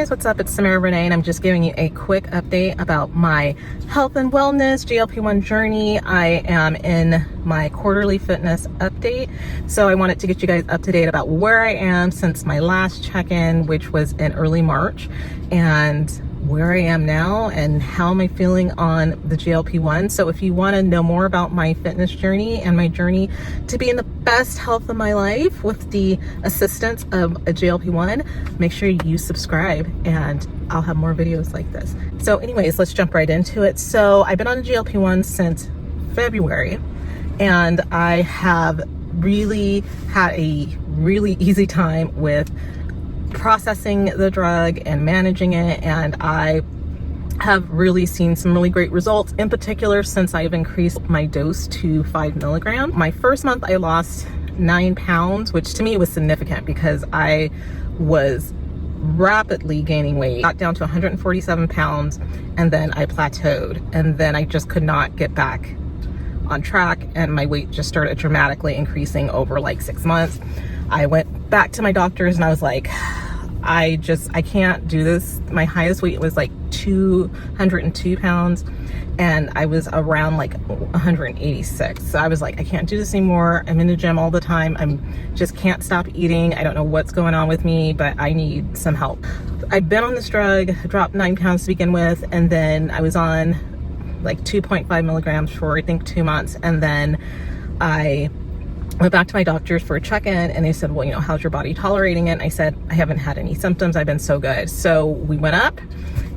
What's up? It's Samara Renee, and I'm just giving you a quick update about my health and wellness GLP-1 journey. I am in my quarterly fitness update, so I wanted to get you guys up to date about where I am since my last check-in, which was in early March, and where I am now and how am I feeling on the GLP-1. So if you want to know more about my fitness journey and my journey to be in the best health of my life with the assistance of a GLP-1, make sure you subscribe and I'll have more videos like this. So anyways, let's jump right into it. So I've been on a GLP-1 since February, and I have really had a really easy time with processing the drug and managing it, and I have really seen some really great results, in particular since I've increased my dose to 5 milligrams. My first month I lost 9 pounds, which to me was significant because I was rapidly gaining weight. Got down to 147 pounds and then I plateaued, and then I just could not get back on track, and my weight just started dramatically increasing over like 6 months. I went back to my doctors and I was like, I can't do this. My highest weight was like 202 pounds and I was around like 186. So I was like, I can't do this anymore. I'm in the gym all the time. Just can't stop eating. I don't know what's going on with me, but I need some help. I've been on this drug, dropped 9 pounds to begin with, and then I was on like 2.5 milligrams for I think 2 months, and then I went back to my doctors for a check-in, and they said, well, you know, how's your body tolerating it? And I said, I haven't had any symptoms. I've been so good. So we went up,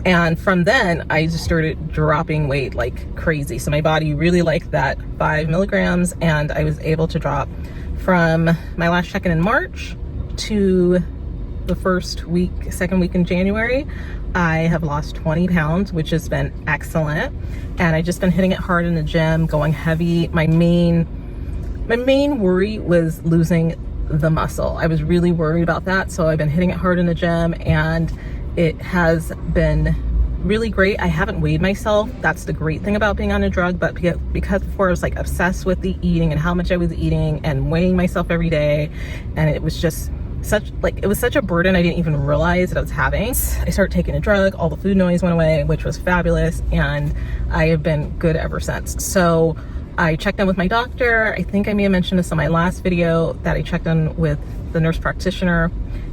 and from then I just started dropping weight like crazy. So my body really liked that 5 milligrams, and I was able to drop from my last check-in in March to the second week in January. I have lost 20 pounds, which has been excellent. And I just been hitting it hard in the gym, going heavy. My main worry was losing the muscle. I was really worried about that. So I've been hitting it hard in the gym, and it has been really great. I haven't weighed myself. That's the great thing about being on a drug. But because before I was like obsessed with the eating and how much I was eating and weighing myself every day, and it was just it was such a burden I didn't even realize that I was having. I started taking a drug, all the food noise went away, which was fabulous, and I have been good ever since. So I checked in with my doctor. I think I may have mentioned this in my last video that I checked in with the nurse practitioner,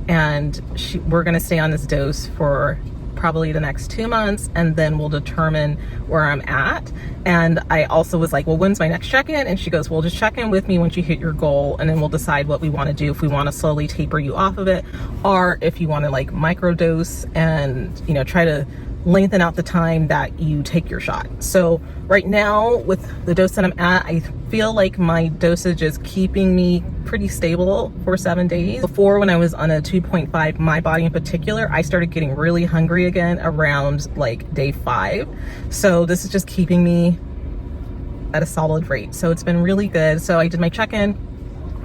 and we're gonna stay on this dose for probably the next 2 months, and then we'll determine where I'm at. And I also was like, well, when's my next check-in? And she goes, well, just check in with me once you hit your goal, and then we'll decide what we want to do, if we want to slowly taper you off of it, or if you want to like microdose and, you know, try to lengthen out the time that you take your shot. So right now with the dose that I'm at, I feel like my dosage is keeping me pretty stable for 7 days. Before, when I was on a 2.5, my body in particular, I started getting really hungry again around like day 5. So this is just keeping me at a solid rate. So it's been really good. So I did my check-in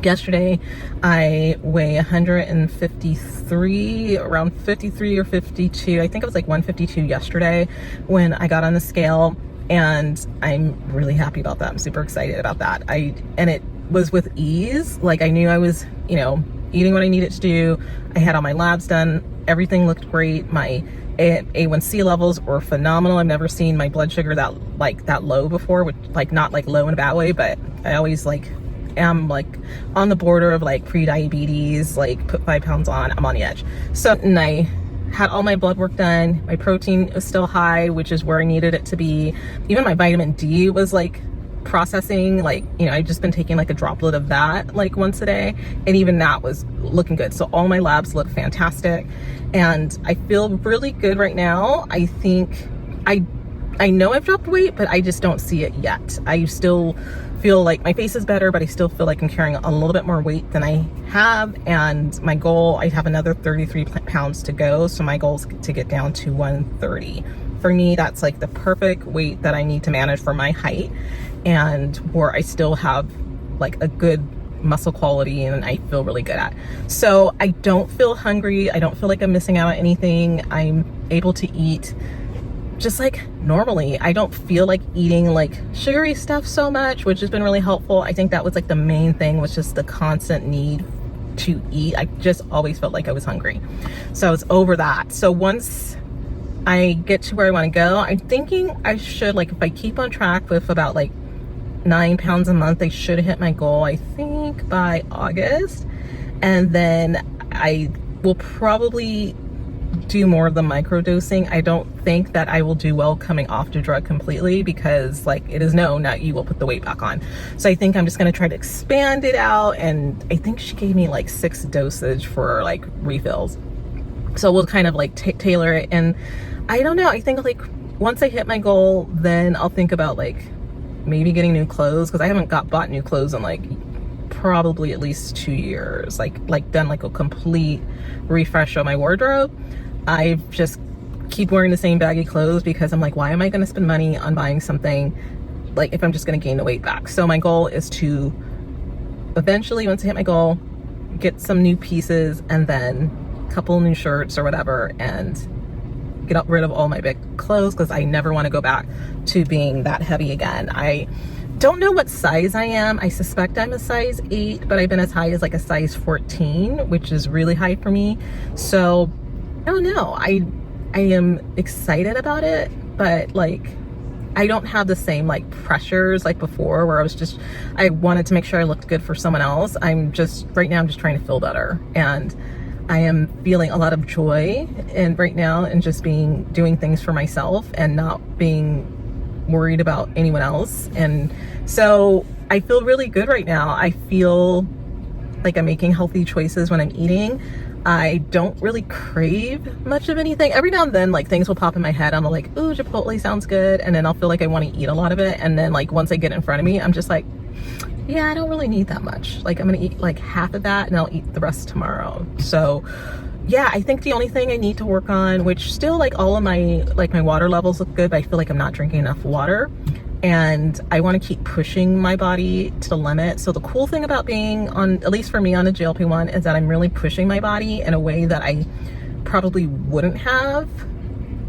yesterday. I weigh 153, around 53 or 52. I think it was like 152 yesterday when I got on the scale, and I'm really happy about that. I'm super excited about that. And it was with ease. Like, I knew I was, you know, eating what I needed to do. I had all my labs done. Everything looked great. My A1C levels were phenomenal. I've never seen my blood sugar that low before, which, like, not like low in a bad way, but I always like am like on the border of like pre-diabetes, like put 5 pounds on, I'm on the edge. So, and I had all my blood work done. My protein was still high, which is where I needed it to be. Even my vitamin D was like processing, like, you know, I've just been taking like a droplet of that like once a day, and even that was looking good. So all my labs look fantastic, and I feel really good right now. I think I know I've dropped weight, but I just don't see it yet. I still feel like my face is better, but I still feel like I'm carrying a little bit more weight than I have. And my goal, I have another 33 pounds to go. So my goal is to get down to 130. For me, that's like the perfect weight that I need to manage for my height, and where I still have like a good muscle quality and I feel really good at. So I don't feel hungry. I don't feel like I'm missing out on anything. I'm able to eat just like normally. I don't feel like eating like sugary stuff so much, which has been really helpful. I think that was like the main thing, was just the constant need to eat. I just always felt like I was hungry. So I was over that. So once I get to where I want to go, I'm thinking I should, like, if I keep on track with about like 9 pounds a month, I should hit my goal, I think, by August. And then I will probably do more of the microdosing. I don't think that I will do well coming off the drug completely, because like it is known that you will put the weight back on. So I think I'm just going to try to expand it out. And I think she gave me like 6 dosage for like refills. So we'll kind of like tailor it. And I don't know, I think like once I hit my goal, then I'll think about like maybe getting new clothes, because I haven't bought new clothes in like probably at least 2 years, like done like a complete refresh of my wardrobe. I just keep wearing the same baggy clothes because I'm like, why am I going to spend money on buying something like if I'm just going to gain the weight back? So my goal is to eventually, once I hit my goal, get some new pieces and then a couple new shirts or whatever, and get rid of all my big clothes, because I never want to go back to being that heavy again. I don't know what size I am. I suspect I'm a size 8, but I've been as high as like a size 14, which is really high for me. So I don't know. I am excited about it, but like I don't have the same like pressures like before, where I wanted to make sure I looked good for someone else. Right now I'm just trying to feel better, and I am feeling a lot of joy right now, and just doing things for myself and not being worried about anyone else. And so I feel really good right now. I feel like I'm making healthy choices when I'm eating. I don't really crave much of anything. Every now and then, like, things will pop in my head. I'm like, ooh, Chipotle sounds good. And then I'll feel like I want to eat a lot of it. And then, like, once I get in front of me, I'm just like, yeah, I don't really need that much. Like, I'm going to eat like half of that and I'll eat the rest tomorrow. So yeah, I think the only thing I need to work on, which still like all of my water levels look good, but I feel like I'm not drinking enough water. And I want to keep pushing my body to the limit. So the cool thing about being on, at least for me, on a GLP-1 is that I'm really pushing my body in a way that I probably wouldn't have.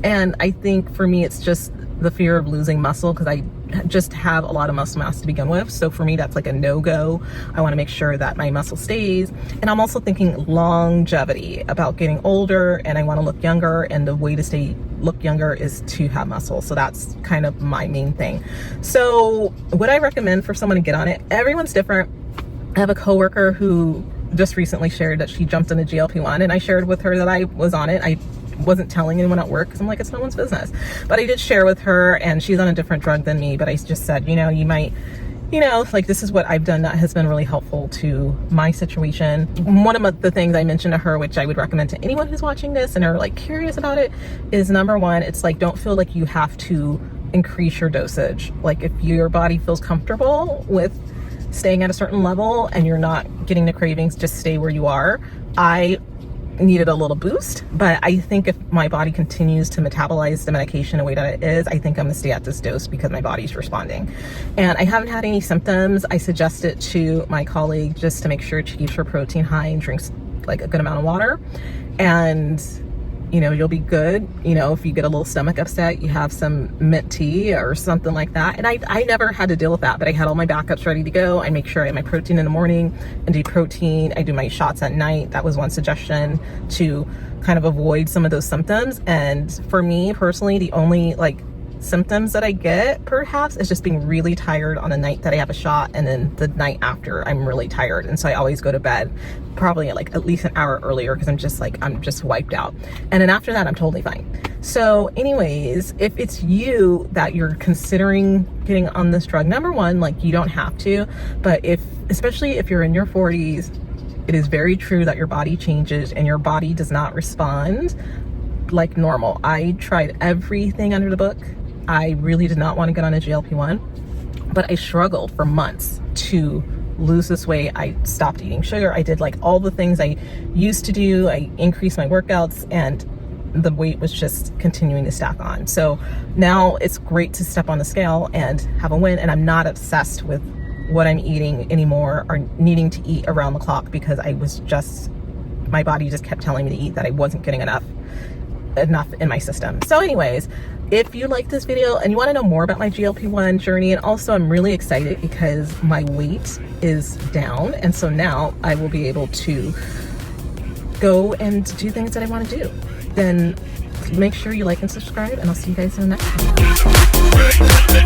And I think for me, it's just the fear of losing muscle, because I just have a lot of muscle mass to begin with. So for me, that's like a no-go. I want to make sure that my muscle stays. And I'm also thinking longevity, about getting older, and I want to look younger, and the way to look younger is to have muscle. So that's kind of my main thing. So would I recommend for someone to get on it? Everyone's different. I have a coworker who just recently shared that she jumped into GLP-1, and I shared with her that I was on it. I wasn't telling anyone at work because I'm like, it's no one's business. But I did share with her, and she's on a different drug than me. But I just said, you know, you might, you know, like, this is what I've done that has been really helpful to my situation. One of the things I mentioned to her, which I would recommend to anyone who's watching this and are like curious about it, is number one, it's like, don't feel like you have to increase your dosage. Like, if your body feels comfortable with staying at a certain level and you're not getting the cravings, just stay where you are. I needed a little boost, but I think if my body continues to metabolize the medication the way that it is, I think I'm gonna stay at this dose because my body's responding. And I haven't had any symptoms. I suggest it to my colleague just to make sure she keeps her protein high and drinks like a good amount of water. And you know, you'll be good. You know, if you get a little stomach upset, you have some mint tea or something like that. And I never had to deal with that, but I had all my backups ready to go. I make sure I have my protein in the morning and do protein. I do my shots at night. That was one suggestion to kind of avoid some of those symptoms. And for me personally, the only like symptoms that I get perhaps is just being really tired on the night that I have a shot, and then the night after I'm really tired, and so I always go to bed probably like at least an hour earlier because I'm just wiped out, and then after that I'm totally fine. So anyways, if it's you that you're considering getting on this drug, number one, like, you don't have to, but especially if you're in your 40s, it is very true that your body changes and your body does not respond like normal. I tried everything under the book. I really did not want to get on a GLP-1, but I struggled for months to lose this weight. I stopped eating sugar. I did like all the things I used to do. I increased my workouts, and the weight was just continuing to stack on. So now it's great to step on the scale and have a win, and I'm not obsessed with what I'm eating anymore or needing to eat around the clock, because my body just kept telling me to eat that I wasn't getting enough in my system. So anyways, if you like this video and you want to know more about my GLP-1 journey, and also I'm really excited because my weight is down, and so now I will be able to go and do things that I want to do, then make sure you like and subscribe, and I'll see you guys in the next one.